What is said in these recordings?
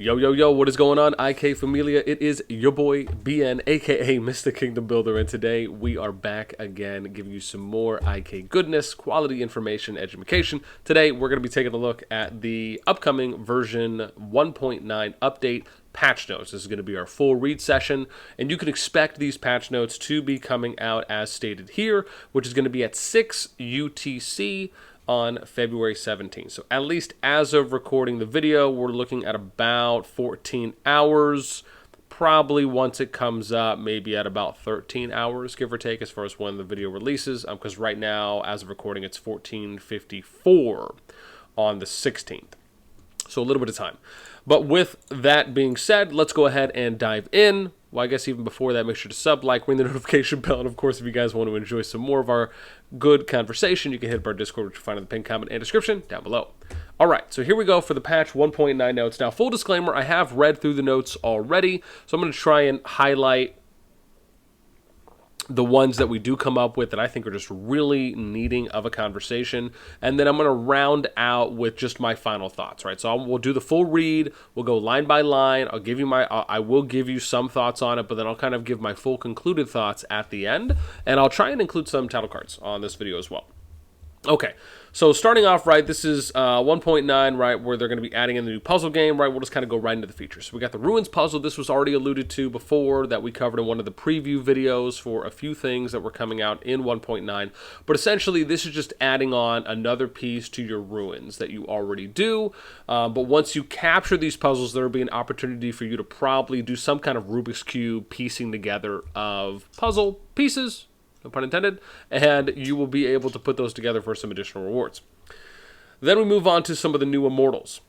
Yo, yo, yo, what is going on, IK Familia? It is your boy, BN, aka Mr. Kingdom Builder, and today we are back again, giving you some more IK goodness, quality information, education. Today, we're going to be taking a look at the upcoming version 1.9 update patch notes. This is going to be our full read session, and you can expect these patch notes to be coming out as stated here, which is going to be at 6 UTC on February 17th. So at least as of recording the video, we're looking at about 14 hours. Probably once it comes up, maybe at about 13 hours, give or take, as far as when the video releases. Because right now, as of recording, it's 14:54 on the 16th. So a little bit of time. But with that being said, let's go ahead and dive in. Well, I guess even before that, make sure to sub, like, ring the notification bell, and of course, if you guys want to enjoy some more of our good conversation, you can hit up our Discord, which you find in the pinned comment and description down below. All right, so here we go for the patch 1.9 notes. Now, full disclaimer, I have read through the notes already, so I'm going to try and highlight the ones that we do come up with that I think are just really needing of a conversation. And then I'm going to round out with just my final thoughts, right? So we'll do the full read. We'll go line by line. I'll give you I will give you some thoughts on it, but then I'll kind of give my full concluded thoughts at the end. And I'll try and include some title cards on this video as well. Okay, so starting off, right, this is 1.9, right, where they're going to be adding in the new puzzle game, right? We'll just kind of go right into the features. So we got the Ruins puzzle. This was already alluded to before, that we covered in one of the preview videos for a few things that were coming out in 1.9. But essentially, this is just adding on another piece to your Ruins that you already do. But once you capture these puzzles, there will be an opportunity for you to probably do some kind of Rubik's Cube piecing together of puzzle pieces, no pun intended, and you will be able to put those together for some additional rewards. Then we move on to some of the new Immortals.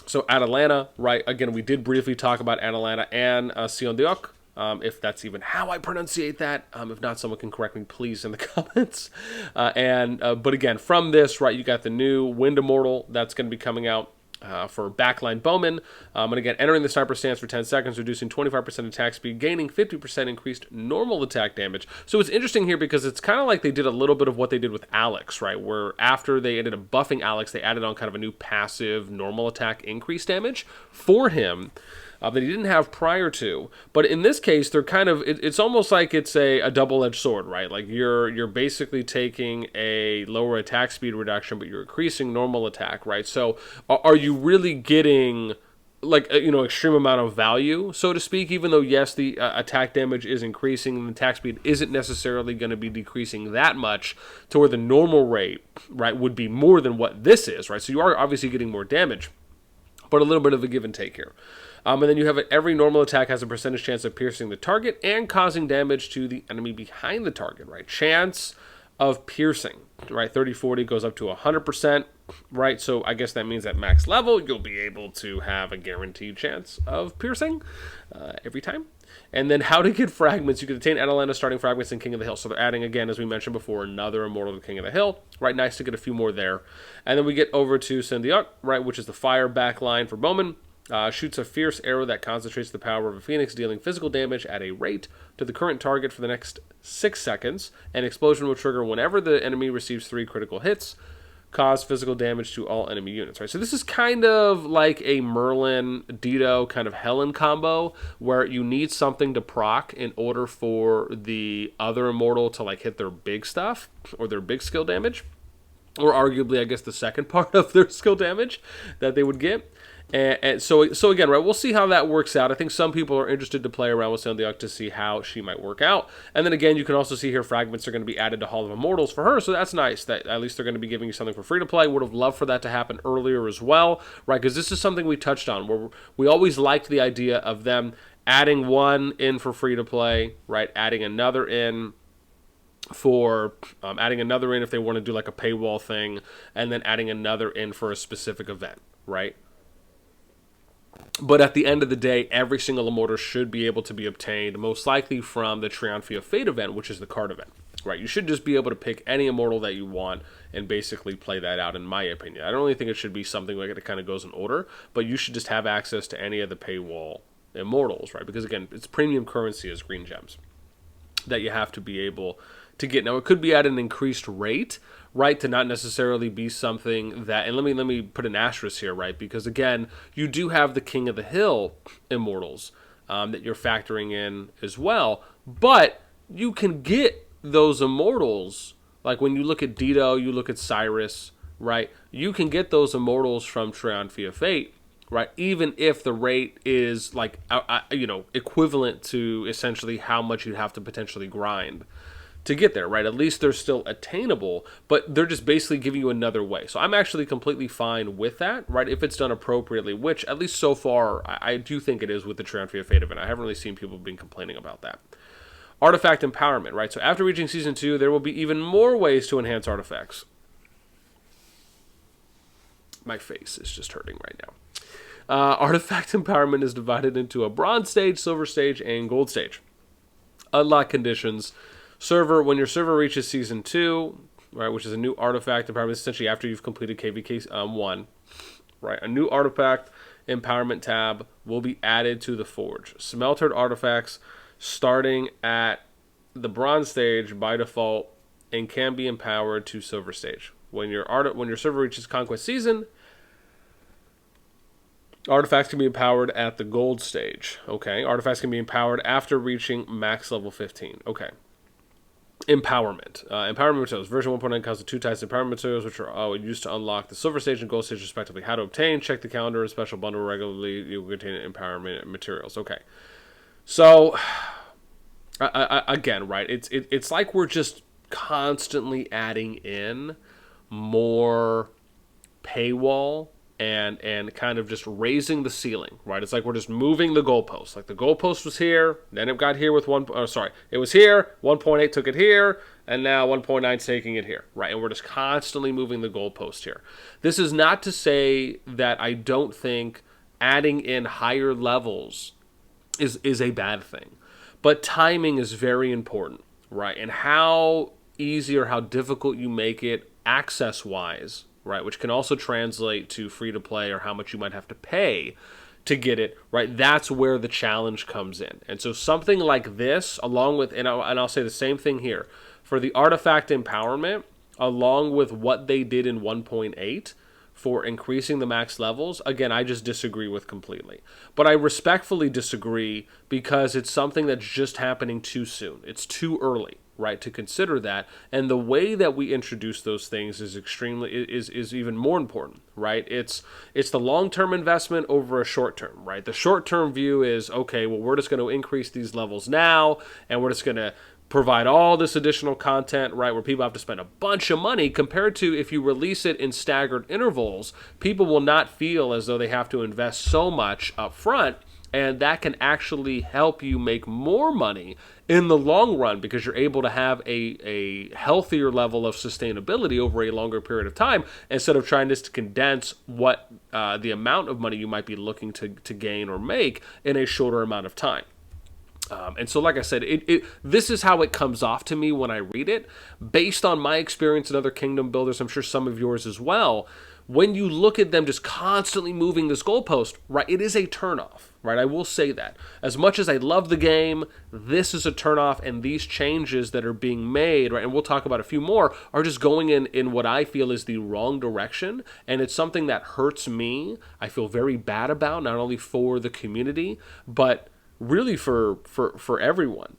So Atalanta, right, again, we did briefly talk about Atalanta and Sion Deok, if that's even how I pronunciate that. If not, someone can correct me, please, in the comments. But again, from this, right, you got the new Wind Immortal that's going to be coming out. For backline bowmen, and again, entering the sniper stance for 10 seconds, reducing 25% attack speed, gaining 50% increased normal attack damage. So it's interesting here because it's kind of like they did a little bit of what they did with Alex, right? Where after they ended up buffing Alex, they added on kind of a new passive normal attack increase damage for him that he didn't have prior to. But in this case, they're kind of, it's almost like it's a double-edged sword, right? Like you're basically taking a lower attack speed reduction, but you're increasing normal attack, right? So are you really getting like extreme amount of value, so to speak, even though yes, the attack damage is increasing and the attack speed isn't necessarily going to be decreasing that much to where the normal rate, right, would be more than what this is, right? So you are obviously getting more damage, but a little bit of a give and take here. And then you have every normal attack has a percentage chance of piercing the target and causing damage to the enemy behind the target, right? Chance of piercing, right? 30-40 goes up to 100%, right? So I guess that means at max level, you'll be able to have a guaranteed chance of piercing every time. And then how to get fragments. You can attain Atalanta starting fragments in King of the Hill. So they're adding, again, as we mentioned before, another Immortal to King of the Hill. Right, nice to get a few more there. And then we get over to Syndiok, right, which is the fire backline for bowmen. Shoots a fierce arrow that concentrates the power of a phoenix, dealing physical damage at a rate to the current target for the next 6 seconds. An explosion will trigger whenever the enemy receives 3 critical hits. Cause physical damage to all enemy units, right? So this is kind of like a Merlin, Dido, kind of Helen combo, where you need something to proc in order for the other Immortal to like hit their big stuff, or their big skill damage. Or arguably, I guess, the second part of their skill damage that they would get. And so again, right, we'll see how that works out. I think some people are interested to play around with Syndiok to see how she might work out. And then again, you can also see here fragments are going to be added to Hall of Immortals for her, so that's nice that at least they're going to be giving you something for free to play. Would have loved for that to happen earlier as well, right? Because this is something we touched on, where we always liked the idea of them adding one in for free to play, right? Adding another in for adding another in if they want to do like a paywall thing, and then adding another in for a specific event, right? But at the end of the day, every single Immortal should be able to be obtained, most likely from the Triumph of Fate event, which is the card event, right? You should just be able to pick any Immortal that you want and basically play that out, in my opinion. I don't really think it should be something like it kind of goes in order, but you should just have access to any of the paywall Immortals, right? Because again, it's premium currency as green gems that you have to be able to get. Now, it could be at an increased rate, right, to not necessarily be something that, and let me put an asterisk here, right, because again, you do have the King of the Hill Immortals that you're factoring in as well, but you can get those Immortals, like when you look at Dido, you look at Cyrus, right, you can get those Immortals from Triumph of Fate, right, even if the rate is like, equivalent to essentially how much you'd have to potentially grind to get there, right? At least they're still attainable, but they're just basically giving you another way. So I'm actually completely fine with that, right? If it's done appropriately, which at least so far, I do think it is with the Triumph of Fate event. I haven't really seen people being complaining about that. Artifact empowerment, right? So after reaching Season 2, there will be even more ways to enhance artifacts. My face is just hurting right now. Artifact empowerment is divided into a bronze stage, silver stage, and gold stage. Unlock conditions. Server, when your server reaches Season 2, right, which is a new artifact empowerment, essentially after you've completed KVK 1, right, a new artifact empowerment tab will be added to the Forge. Smeltered artifacts starting at the bronze stage by default and can be empowered to silver stage. When your server reaches Conquest Season, artifacts can be empowered at the gold stage. Okay, artifacts can be empowered after reaching max level 15. Okay. Empowerment. Empowerment materials. Version 1.9 comes with 2 types of empowerment materials, which are used to unlock the silver stage and gold stage, respectively. How to obtain. Check the calendar. A special bundle regularly. You will contain empowerment materials. Okay. So, again, right, it's like we're just constantly adding in more paywall and kind of just raising the ceiling, right? It's like we're just moving the goalpost. Like the goalpost was here, then it got here with it was here, 1.8 took it here, and now 1.9 is taking it here, right? And we're just constantly moving the goalpost here. This is not to say that I don't think adding in higher levels is a bad thing, but timing is very important, right? And how easy or how difficult you make it access-wise, right, which can also translate to free-to-play or how much you might have to pay to get it, right, that's where the challenge comes in. And so something like this, along with, and I'll say the same thing here, for the artifact empowerment, along with what they did in 1.8 for increasing the max levels, again, I just disagree with completely. But I respectfully disagree because it's something that's just happening too soon. It's too early, right, to consider that. And the way that we introduce those things is is even more important, right? It's the long-term investment over a short-term, right? The short-term view is, okay, well, we're just going to increase these levels now, and we're just going to provide all this additional content, right, where people have to spend a bunch of money, compared to if you release it in staggered intervals, people will not feel as though they have to invest so much up front, and that can actually help you make more money in the long run because you're able to have a healthier level of sustainability over a longer period of time instead of trying just to condense what the amount of money you might be looking to gain or make in a shorter amount of time. And so, like I said, this is how it comes off to me when I read it. Based on my experience in other kingdom builders, I'm sure some of yours as well, when you look at them just constantly moving this goalpost, right, it is a turnoff, right? I will say that. As much as I love the game, this is a turnoff, and these changes that are being made, right, and we'll talk about a few more, are just going in what I feel is the wrong direction, and it's something that hurts me. I feel very bad about, not only for the community, but really for everyone,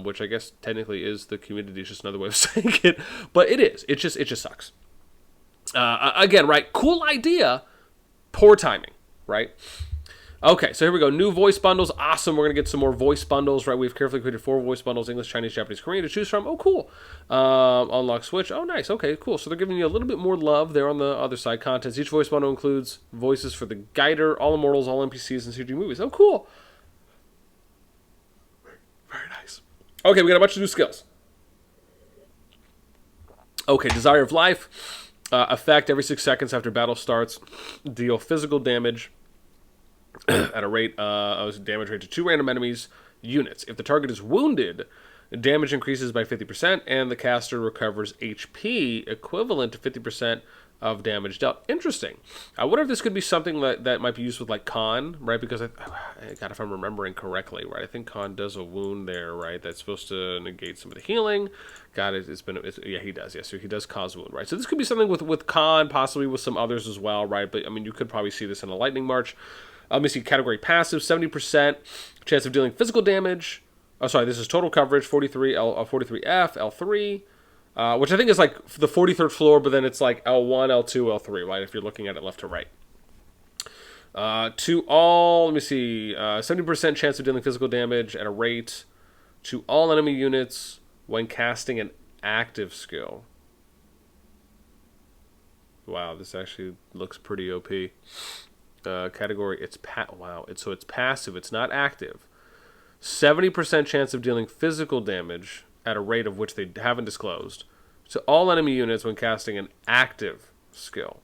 which I guess technically is the community, is just another way of saying it, but it is. It just sucks. Again, right, cool idea, poor timing, right? Okay, so here we go. New voice bundles. Awesome. We're going to get some more voice bundles, right? We've carefully created 4 voice bundles, English, Chinese, Japanese, Korean to choose from. Oh, cool. Unlock Switch. Oh, nice. Okay, cool. So they're giving you a little bit more love there on the other side. Contents. Each voice bundle includes voices for the Guider, all Immortals, all NPCs, and CG movies. Oh, cool. Very nice. Okay, we got a bunch of new skills. Okay, Desire of Life. Effect every 6 seconds after battle starts. Deal physical damage at a rate damage rate to 2 random enemies units. If the target is wounded, Damage increases by 50%, and the caster recovers HP equivalent to 50% of damage dealt. Interesting. I wonder if this could be something that might be used with like Khan, right? Because God, if I'm remembering correctly, right? I think Khan does a wound there, right? That's supposed to negate some of the healing. God, yeah, he does. Yeah, so he does cause wound, right? So this could be something with Khan, possibly with some others as well, right? But I mean, you could probably see this in a Lightning March. Let me see. Category passive, 70% chance of dealing physical damage. Oh, sorry, this is total coverage, 43F, L3. Which I think is like the 43rd floor, but then it's like L1, L2, L3, right? If you're looking at it left to right. To all, let me see, 70% chance of dealing physical damage at a rate to all enemy units when casting an active skill. Wow, this actually looks pretty OP. Category, it's passive, it's not active. 70% chance of dealing physical damage at a rate of which they haven't disclosed to all enemy units when casting an active skill.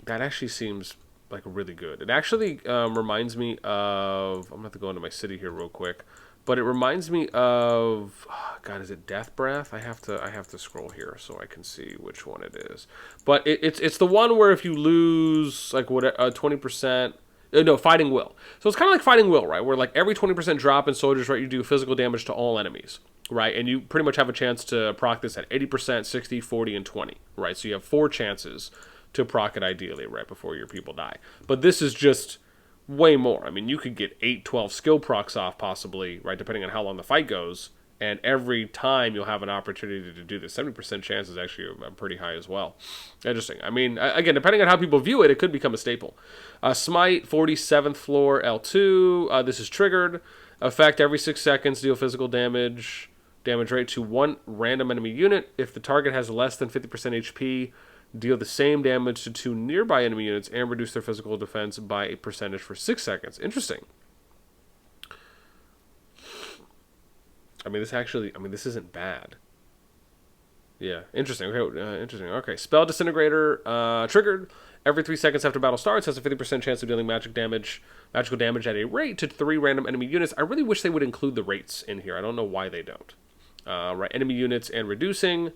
That actually seems like really good. It actually reminds me of, I'm going to have to go into my city here real quick, but it reminds me of, God, is it Death Breath? I have to scroll here so I can see which one it is. But it's the one where if you lose like 20%. No, Fighting Will. So it's kind of like Fighting Will, right? Where like every 20% drop in soldiers, right, you do physical damage to all enemies, right? And you pretty much have a chance to proc this at 80%, 60, 40, and 20, right? So you have 4 chances to proc it ideally, right, before your people die. But this is just way more. I mean, you could get 8, 12 skill procs off possibly, right, depending on how long the fight goes. And every time you'll have an opportunity to do this. 70% chance is actually pretty high as well. Interesting. I mean, again, depending on how people view it, it could become a staple. Smite, 47th floor, L2. This is triggered. Effect every 6 seconds, deal physical damage. Damage rate to 1 random enemy unit. If the target has less than 50% HP, deal the same damage to 2 nearby enemy units and reduce their physical defense by a percentage for 6 seconds. Interesting. I mean, this isn't bad. Yeah, interesting. Okay, interesting. Okay, Spell Disintegrator triggered. Every 3 seconds after battle starts, has a 50% chance of dealing magical damage at a rate to 3 random enemy units. I really wish they would include the rates in here. I don't know why they don't. Right, enemy units and reducing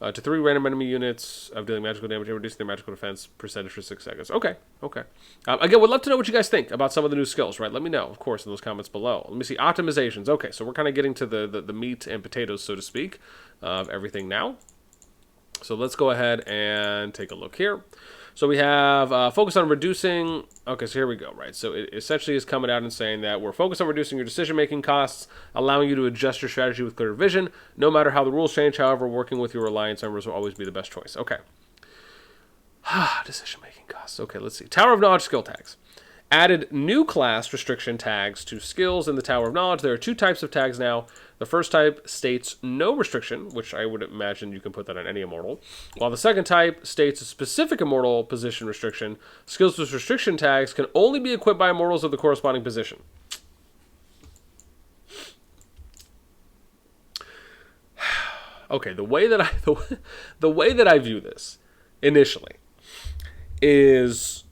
to 3 random enemy units of dealing magical damage and reducing their magical defense percentage for 6 seconds. Okay. Again, would love to know what you guys think about some of the new skills, right? Let me know, of course, in those comments below. Let me see. Optimizations. Okay, so we're kind of getting to the meat and potatoes, so to speak, of everything now. So let's go ahead and take a look here. So we have focus on reducing. Okay, so here we go, right? So it essentially is coming out and saying that we're focused on reducing your decision-making costs, allowing you to adjust your strategy with clear vision. No matter how the rules change, however, working with your alliance members will always be the best choice. Okay. Decision-making costs. Okay, let's see. Tower of Knowledge skill tags. Added new class restriction tags to skills in the Tower of Knowledge. There are 2 types of tags now. The first type states no restriction, which I would imagine you can put that on any immortal, while the second type states a specific immortal position restriction. Skills with restriction tags can only be equipped by immortals of the corresponding position. Okay, the way that I view this initially is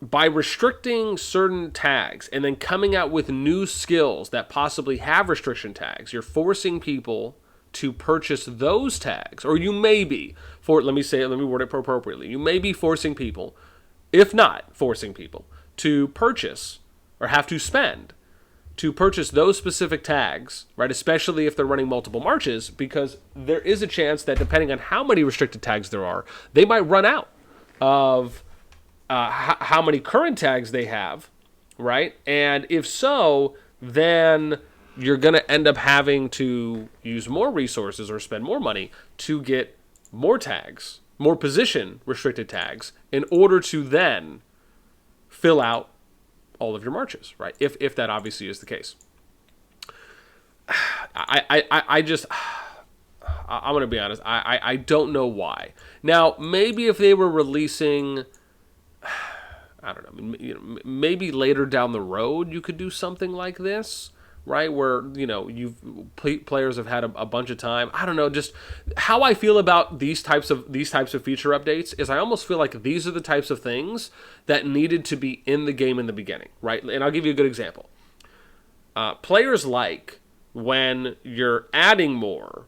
by restricting certain tags and then coming out with new skills that possibly have restriction tags, you're forcing people to purchase those tags. Or you may be, let me word it appropriately. You may be forcing people, if not forcing people, to purchase or have to spend to purchase those specific tags, right? Especially if they're running multiple marches, because there is a chance that depending on how many restricted tags there are, they might run out of how many current tags they have, right? And if so, then you're going to end up having to use more resources or spend more money to get more tags, more position restricted tags, in order to then fill out all of your marches, right? If that obviously is the case. I'm going to be honest. I don't know why. Now, maybe if they were releasing, I don't know, maybe later down the road you could do something like this, right? Where, players have had a bunch of time. I don't know, just how I feel about these types of feature updates is I almost feel like these are the types of things that needed to be in the game in the beginning, right? And I'll give you a good example. Players like when you're adding more,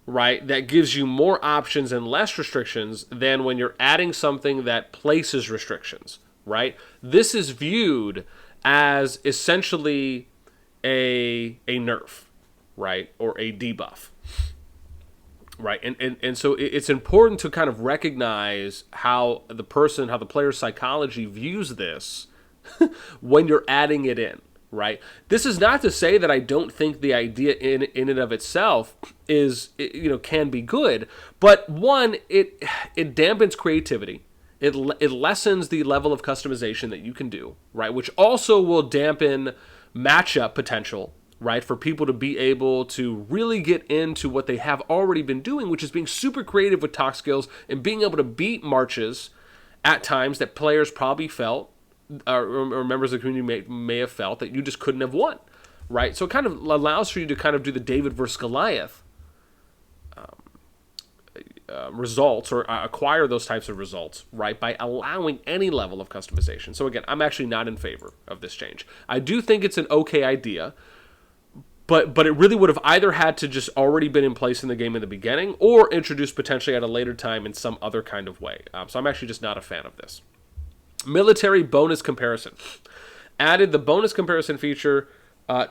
right, that gives you more options and less restrictions than when you're adding something that places restrictions, right? This is viewed as essentially a nerf, right, or a debuff, right? And so it's important to kind of recognize how the player's psychology views this when you're adding it in, right? This is not to say that I don't think the idea in and of itself is, can be good, but one, it dampens creativity. It lessens the level of customization that you can do, right? Which also will dampen matchup potential, right? For people to be able to really get into what they have already been doing, which is being super creative with talk skills and being able to beat marches at times that players probably felt, or members of the community may have felt that you just couldn't have won, right? So it kind of allows for you to kind of do the David versus Goliath results, or acquire those types of results, right, by allowing any level of customization. So again, I'm actually not in favor of this change. I do think it's an okay idea, but it really would have either had to just already been in place in the game in the beginning, or introduced potentially at a later time in some other kind of way. So I'm actually just not a fan of this. Military bonus comparison. Added the bonus comparison feature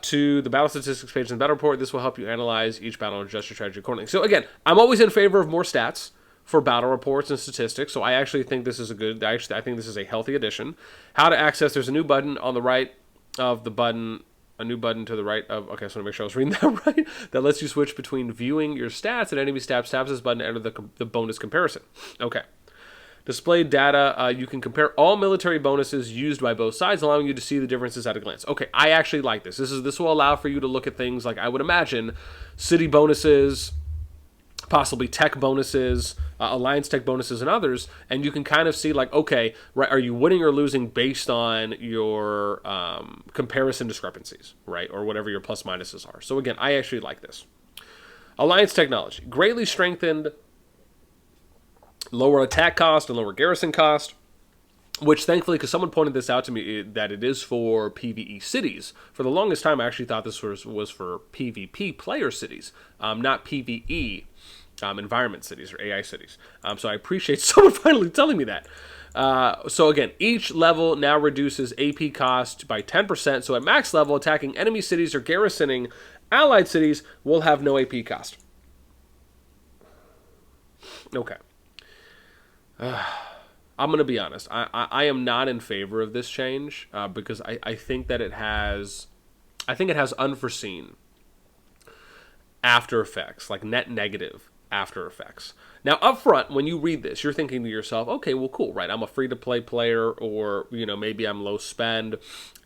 to the battle statistics page in the battle report. This will help you analyze each battle and adjust your strategy accordingly. So again, I'm always in favor of more stats for battle reports and statistics. So I actually think this is I think this is a healthy addition. How to access? There's a new button on the right of the button. A new button to the right of. Okay, so I want to make sure I was reading that right. That lets you switch between viewing your stats and enemy stats. Taps this button to enter the bonus comparison. Okay. Display data, you can compare all military bonuses used by both sides, allowing you to see the differences at a glance. Okay, I actually like this. This will allow for you to look at things like, I would imagine, city bonuses, possibly tech bonuses, alliance tech bonuses, and others, and you can kind of see, like, okay, right, are you winning or losing based on your comparison discrepancies, right, or whatever your plus minuses are. So again, I actually like this. Alliance technology, greatly strengthened, lower attack cost and lower garrison cost, which thankfully, because someone pointed this out to me, that it is for PvE cities. For the longest time, I actually thought this was for PvP player cities, not PvE environment cities or AI cities. So I appreciate someone finally telling me that. So again, each level now reduces AP cost by 10%. So at max level, attacking enemy cities or garrisoning allied cities will have no AP cost. Okay. I'm going to be honest. I am not in favor of this change because I think that it has unforeseen after effects, like net negative after effects. Now, up front, when you read this, you're thinking to yourself, okay, well, cool, right? I'm a free-to-play player, or maybe I'm low spend,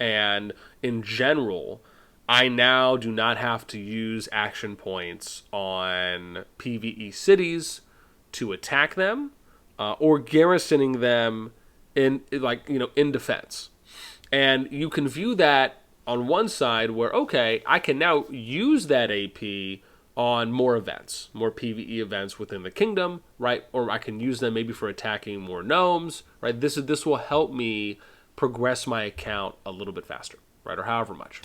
and in general, I now do not have to use action points on PvE cities to attack them. Or garrisoning them in defense. And you can view that on one side where, okay, I can now use that AP on more events, more PvE events within the kingdom, right? Or I can use them maybe for attacking more gnomes, right? This will help me progress my account a little bit faster, right? Or however much.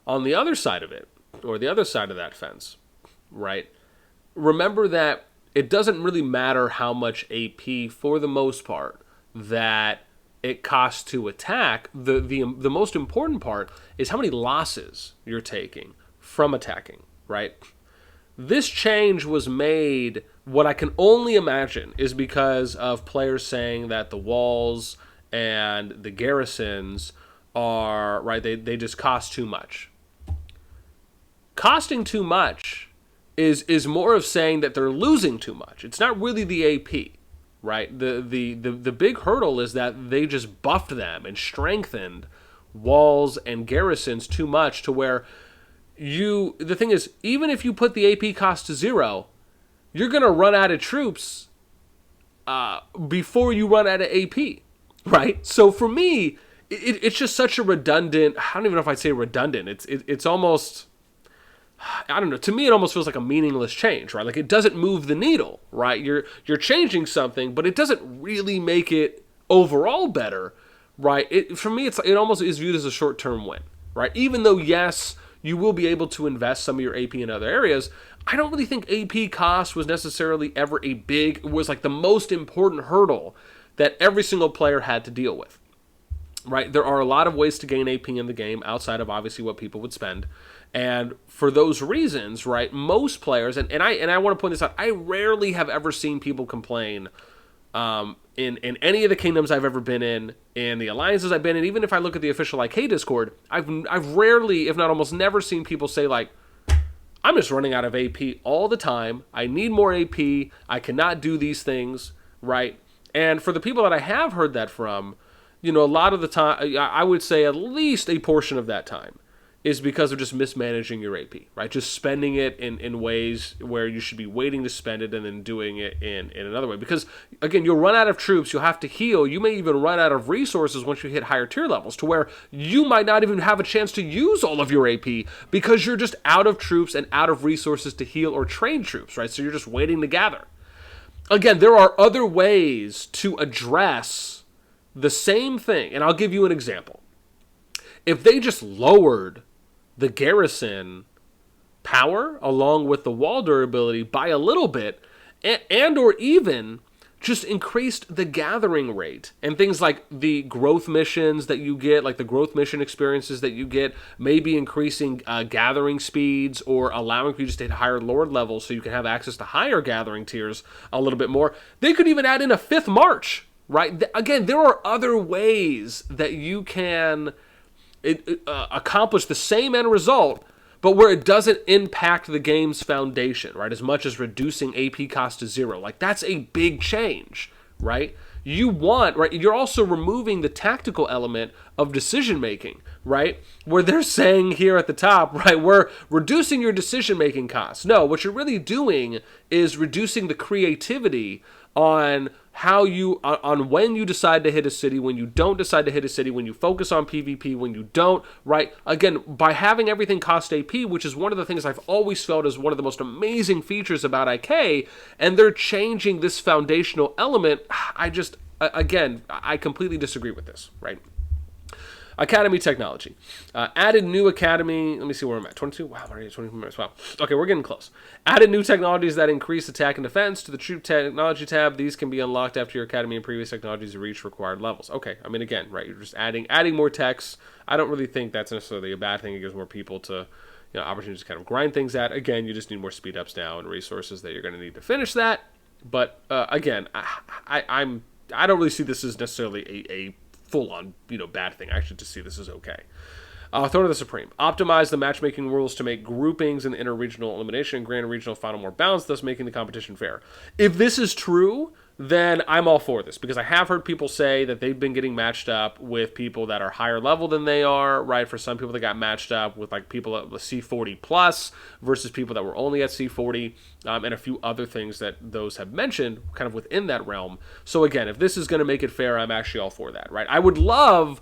On the other side of it, or the other side of that fence, right? Remember that it doesn't really matter how much AP, for the most part, that it costs to attack. The most important part is how many losses you're taking from attacking, right? This change was made, what I can only imagine, is because of players saying that the walls and the garrisons are, right, they just cost too much. Costing too much is more of saying that they're losing too much. It's not really the AP, right? The big hurdle is that they just buffed them and strengthened walls and garrisons too much to where the thing is, even if you put the AP cost to 0, you're going to run out of troops before you run out of AP, right? So for me, it's just such a redundant, I don't even know if I'd say redundant. It's almost, I don't know. To me, it almost feels like a meaningless change, right? Like it doesn't move the needle, right? You're changing something, but it doesn't really make it overall better, right? For me, it almost is viewed as a short-term win, right? Even though, yes, you will be able to invest some of your AP in other areas. I don't really think AP cost was necessarily ever was like the most important hurdle that every single player had to deal with. Right? There are a lot of ways to gain AP in the game outside of obviously what people would spend. And for those reasons, right, most players, and I want to point this out, I rarely have ever seen people complain in any of the kingdoms I've ever been in the alliances I've been in, even if I look at the official IK Discord, I've rarely, if not almost never, seen people say like, I'm just running out of AP all the time. I need more AP. I cannot do these things, right? And for the people that I have heard that from, a lot of the time, I would say at least a portion of that time is because of just mismanaging your AP, right? Just spending it in ways where you should be waiting to spend it and then doing it in another way. Because, again, you'll run out of troops, you'll have to heal, you may even run out of resources once you hit higher tier levels to where you might not even have a chance to use all of your AP because you're just out of troops and out of resources to heal or train troops, right? So you're just waiting to gather. Again, there are other ways to address the same thing, and I'll give you an example. If they just lowered the garrison power along with the wall durability by a little bit, and or even just increased the gathering rate and things like the growth missions that you get, like the growth mission experiences that you get, maybe increasing gathering speeds or allowing you just to hit higher lord levels so you can have access to higher gathering tiers a little bit more. They could even add in a 5th march, right? Again, there are other ways that you can accomplish the same end result, but where it doesn't impact the game's foundation, right? As much as reducing AP cost to 0. Like, that's a big change, right? You're also removing the tactical element of decision-making, right? Where they're saying here at the top, right, we're reducing your decision-making costs. No, what you're really doing is reducing the creativity on on when you decide to hit a city, when you don't decide to hit a city, when you focus on PvP, when you don't, right? Again, by having everything cost AP, which is one of the things I've always felt is one of the most amazing features about IK, and they're changing this foundational element, I completely disagree with this, right? Academy technology. Added new academy. Let me see where I'm at. 22? Wow, I'm already at 20 minutes. Wow. Okay, we're getting close. Added new technologies that increase attack and defense to the troop technology tab. These can be unlocked after your academy and previous technologies reach required levels. Okay, I mean, again, right, you're just adding more techs. I don't really think that's necessarily a bad thing. It gives more people to, opportunities to kind of grind things at. Again, you just need more speed ups now and resources that you're going to need to finish that. But again, I don't really see this as necessarily a full-on, bad thing. I actually just see this as okay. Throne of the Supreme. Optimize the matchmaking rules to make groupings in the inter-regional elimination and grand regional final more balanced, thus making the competition fair. If this is true, then I'm all for this, because I have heard people say that they've been getting matched up with people that are higher level than they are, right? For some people, they got matched up with like people at C40 plus versus people that were only at C40, and a few other things that those have mentioned kind of within that realm. So again, if this is going to make it fair, I'm actually all for that, right? I would love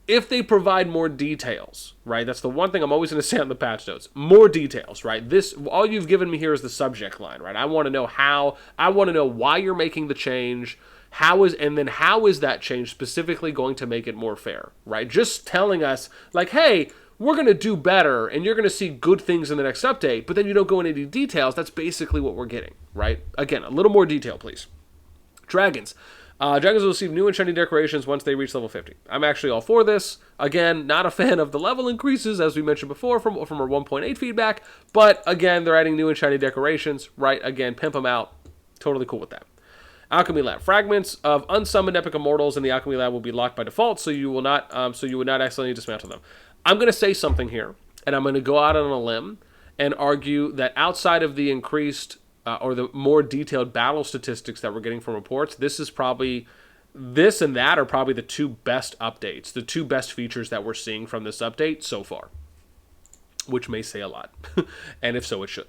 if they provide more details, right? That's the one thing I'm always going to say on the patch notes. More details, right? All you've given me here is the subject line, right? I want to know why you're making the change. How is that change specifically going to make it more fair, right? Just telling us like, hey, we're going to do better and you're going to see good things in the next update, but then you don't go into any details. That's basically what we're getting, right? Again, a little more detail, please. Dragons. Dragons will receive new and shiny decorations once they reach level 50. I'm actually all for this. Again, not a fan of the level increases, as we mentioned before from our 1.8 feedback. But again, they're adding new and shiny decorations, right? Again, pimp them out. Totally cool with that. Alchemy Lab. Fragments of unsummoned epic immortals in the Alchemy Lab will be locked by default, so you would not accidentally dismantle them. I'm going to say something here, and I'm going to go out on a limb and argue that outside of the increased or the more detailed battle statistics that we're getting from reports, this and that are probably the two best updates, the two best features that we're seeing from this update so far, which may say a lot, and if so, it should.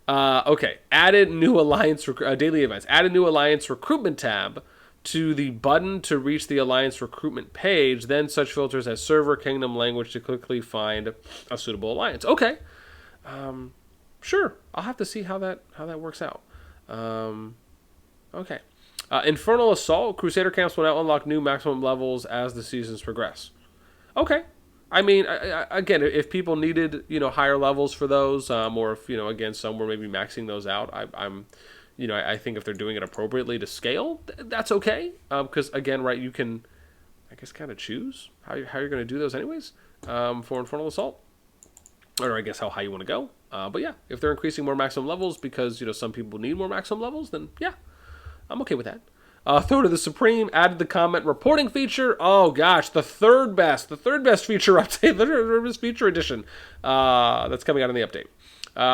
Okay, added new alliance daily events. Added new alliance recruitment tab to the button to reach the alliance recruitment page. Then such filters as server, kingdom, language to quickly find a suitable alliance. Okay. Sure, I'll have to see how that works out. Okay. Infernal Assault. Crusader camps will now unlock new maximum levels as the seasons progress. Okay. I mean, again, if people needed, higher levels for those, or if, again, some were maybe maxing those out, I'm I think if they're doing it appropriately to scale, that's okay. Because again, right, you can, I guess, kind of choose how you're going to do those anyways, for Infernal Assault, or I guess how high you want to go. But yeah, if they're increasing more maximum levels because, some people need more maximum levels, then yeah, I'm okay with that. Throw to the Supreme added the comment reporting feature. Oh gosh, the third best feature update, the third best feature addition. That's coming out in the update.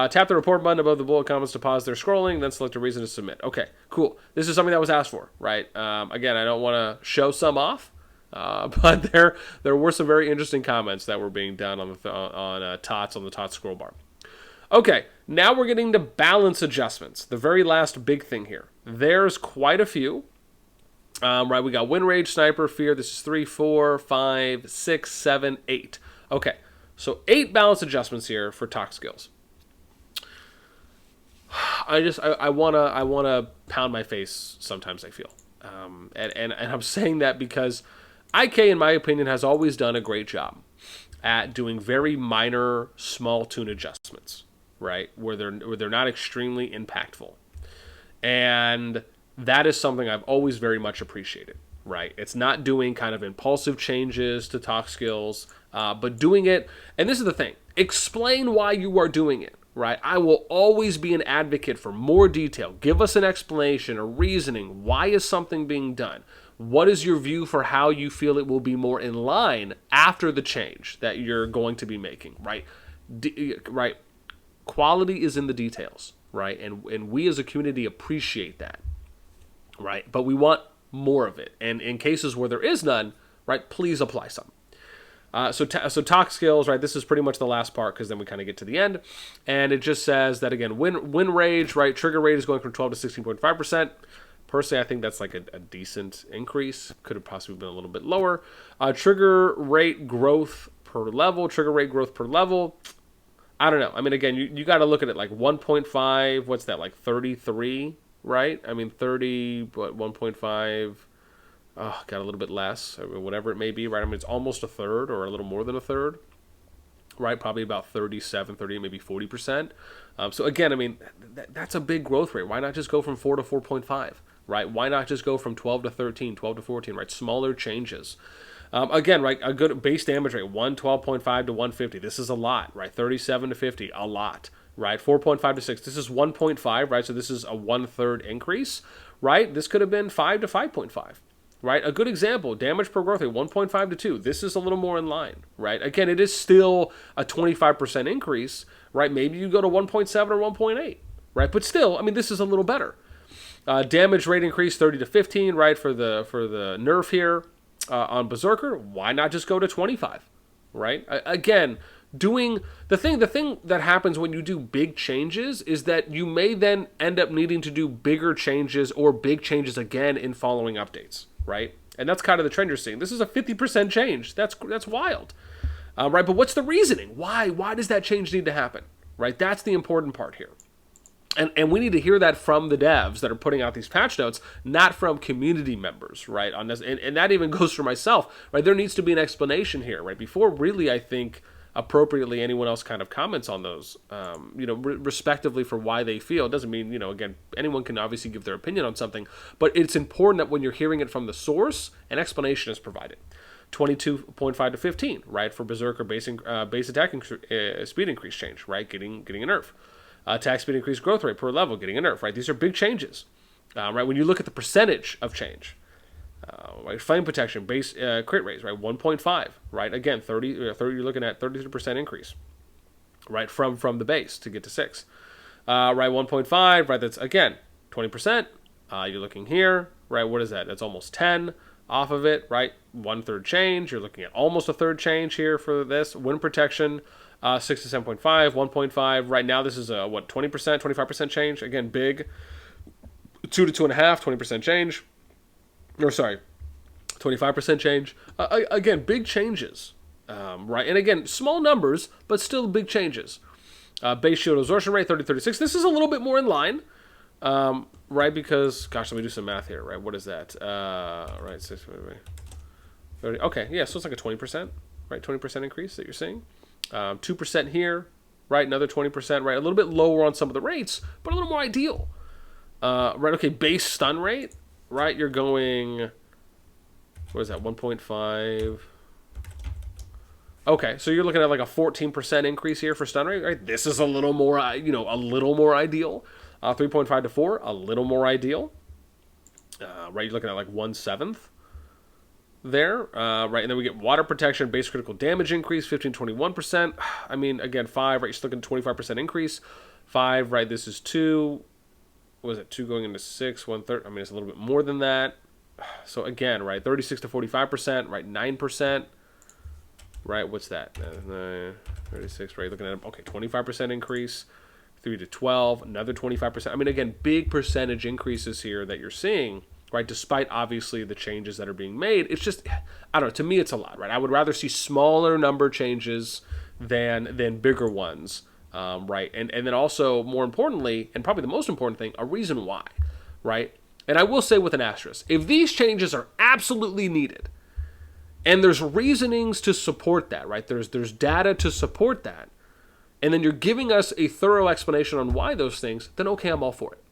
Tap the report button above the bullet comments to pause their scrolling, then select a reason to submit. Okay, cool. This is something that was asked for, right? Again, I don't want to show some off, but there were some very interesting comments that were being done on the TOTS scroll bar. Okay, now we're getting to balance adjustments, the very last big thing here. There's quite a few. Right, we got Wind Rage, Sniper, Fear. This is 3, 4, 5, 6, 7, 8. Okay, so 8 balance adjustments here for TOC skills. I wanna pound my face sometimes, I feel, and I'm saying that because IK, in my opinion, has always done a great job at doing very minor, small tune adjustments, right, where they're not extremely impactful, and that is something I've always very much appreciated, right? It's not doing kind of impulsive changes to TOC skills, but doing it, and this is the thing, explain why you are doing it, right? I will always be an advocate for more detail. Give us an explanation, a reasoning. Why is something being done? What is your view for how you feel it will be more in line after the change that you're going to be making, right? Right. Quality is in the details, right? And we as a community appreciate that. Right, but we want more of it, and in cases where there is none, right, please apply some. So TOC skills, right, this is pretty much the last part because then we kind of get to the end, and it just says that again, win rage, right, trigger rate is going from 12 to 16.5%. Personally, I think that's like a decent increase. Could have possibly been a little bit lower. Trigger rate growth per level. I don't know. I mean, again, you got to look at it like 1.5. What's that, like 33? Right? I mean, 30, but 1.5, got a little bit less, or whatever it may be, right? I mean, it's almost a third or a little more than a third, right? Probably about 37, 30, maybe 40%. So again, I mean, that's a big growth rate. Why not just go from 4 to 4.5, right? Why not just go from 12 to 13, 12 to 14, right? Smaller changes. Again, right, a good base damage rate, 112.5 to 150. This is a lot, right? 37 to 50, a lot. Right, 4.5 to 6. This is 1.5, right? So this is a 1/3 increase, right? This could have been 5 to 5.5, right? A good example, damage per growth rate, 1.5 to 2. This is a little more in line, right? Again, it is still a 25% increase, right? Maybe you go to 1.7 or 1.8, right? But still, I mean, this is a little better. Damage rate increase 30 to 15, right? For the nerf here on Berserker, why not just go to 25, right? Again, doing the thing that happens when you do big changes is that you may then end up needing to do bigger changes or big changes again in following updates, right? And that's kind of the trend you're seeing. This is a 50% change. That's wild, right? But what's the reasoning? Why does that change need to happen, right? That's the important part here. And we need to hear that from the devs that are putting out these patch notes, not from community members, right? On this, and that even goes for myself, right? There needs to be an explanation here, right? Before really, I think, appropriately anyone else kind of comments on those, respectively for why they feel. It doesn't mean, again, anyone can obviously give their opinion on something, but it's important that when you're hearing it from the source, an explanation is provided. 22.5 to 15, right, for Berserker base attack speed increase change, right, getting a nerf. Attack speed increase growth rate per level, getting a nerf, right? These are big changes, right? When you look at the percentage of change, right? Flame protection, base crit raise, right? 1.5, right? Again, 30, you're looking at 33% increase, right? From the base to get to 6, right? 1.5, right? That's again 20%. You're looking here, right? What is that? That's almost 10 off of it, right? 1/3 change. You're looking at almost a third change here for this. Wind protection, 6 to 7.5, 1.5. Right now, this is a 20%, 25% change. Again, big. 2 to 2.5, 20% change. Or sorry, 25% change. Again, big changes, right? And again, small numbers, but still big changes. Base shield absorption rate, 30-36. This is a little bit more in line, right? Because, gosh, let me do some math here, right? What is that? Right, 6, 30. Okay, yeah, so it's like a 20%. right? 20% increase that you're seeing. 2% here, right? Another 20%, right? A little bit lower on some of the rates, but a little more ideal. Right, okay, base stun rate, right? You're going, what is that, 1.5? Okay, so you're looking at like a 14% increase here for stun rate, right? This is a little more, a little more ideal. 3.5 to 4, a little more ideal. Right, you're looking at like 1/7 there. Right, and then we get water protection, base critical damage increase, 15-21%. I mean, again, 5, right, you're still looking at 25% increase. 5, right, this is 2. What was it, 2 going into 6, 1/3? I mean, it's a little bit more than that. So again, right, 36 to 45%, right, 9%. Right, what's that? 36, right, looking at, okay, 25% increase. 3 to 12, another 25%. I mean, again, big percentage increases here that you're seeing, right, despite obviously the changes that are being made. It's just, I don't know, to me it's a lot, right? I would rather see smaller number changes than bigger ones, right? And then also, more importantly, and probably the most important thing, a reason why, right? And I will say with an asterisk, if these changes are absolutely needed, and there's reasonings to support that, right? There's data to support that, and then you're giving us a thorough explanation on why those things, then okay, I'm all for it.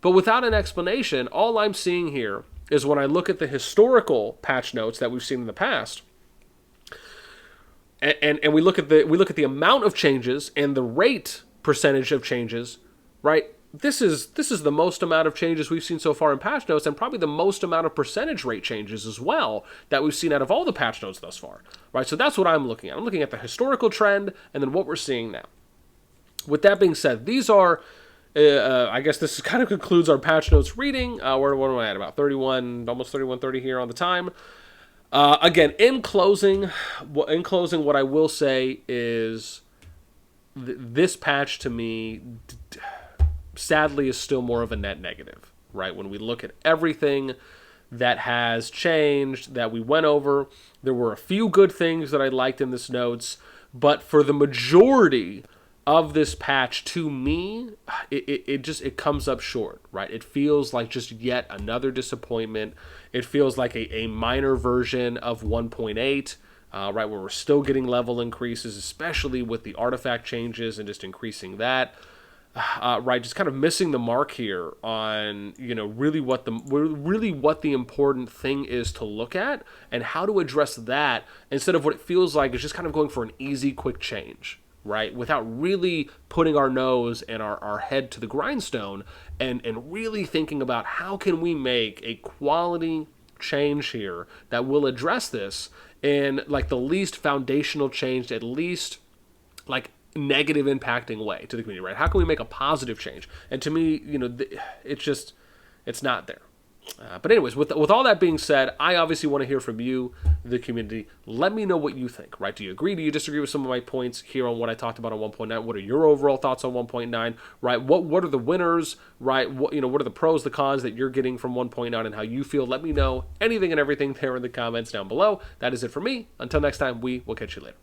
But without an explanation, all I'm seeing here is when I look at the historical patch notes that we've seen in the past, and we look at the amount of changes and the rate percentage of changes, right? This is the most amount of changes we've seen so far in patch notes, and probably the most amount of percentage rate changes as well that we've seen out of all the patch notes thus far, right? So that's what I'm looking at. I'm looking at the historical trend and then what we're seeing now. With that being said, these are, I guess this kind of concludes our patch notes reading. What am I at? About 31, almost 31:30 here on the time. Again, in closing, what I will say is this patch to me, sadly, is still more of a net negative, right? When we look at everything that has changed, that we went over, there were a few good things that I liked in this notes, but for the majority of this patch, to me, it comes up short, right? It feels like just yet another disappointment. It feels like a minor version of 1.8, right, where we're still getting level increases, especially with the artifact changes and just increasing that. Right, just kind of missing the mark here on, really what the important thing is to look at and how to address that instead of what it feels like is just kind of going for an easy, quick change, right? Without really putting our nose and our head to the grindstone and really thinking about how can we make a quality change here that will address this in like the least foundational change, at least like negative impacting way to the community, right? How can we make a positive change? And to me, it's not there. But anyways, with all that being said, I obviously want to hear from you, the community. Let me know what you think, right? Do you agree? Do you disagree with some of my points here on what I talked about on 1.9? What are your overall thoughts on 1.9, right? What are the winners, right? What are the pros, the cons that you're getting from 1.9 and how you feel? Let me know anything and everything there in the comments down below. That is it for me. Until next time, we will catch you later.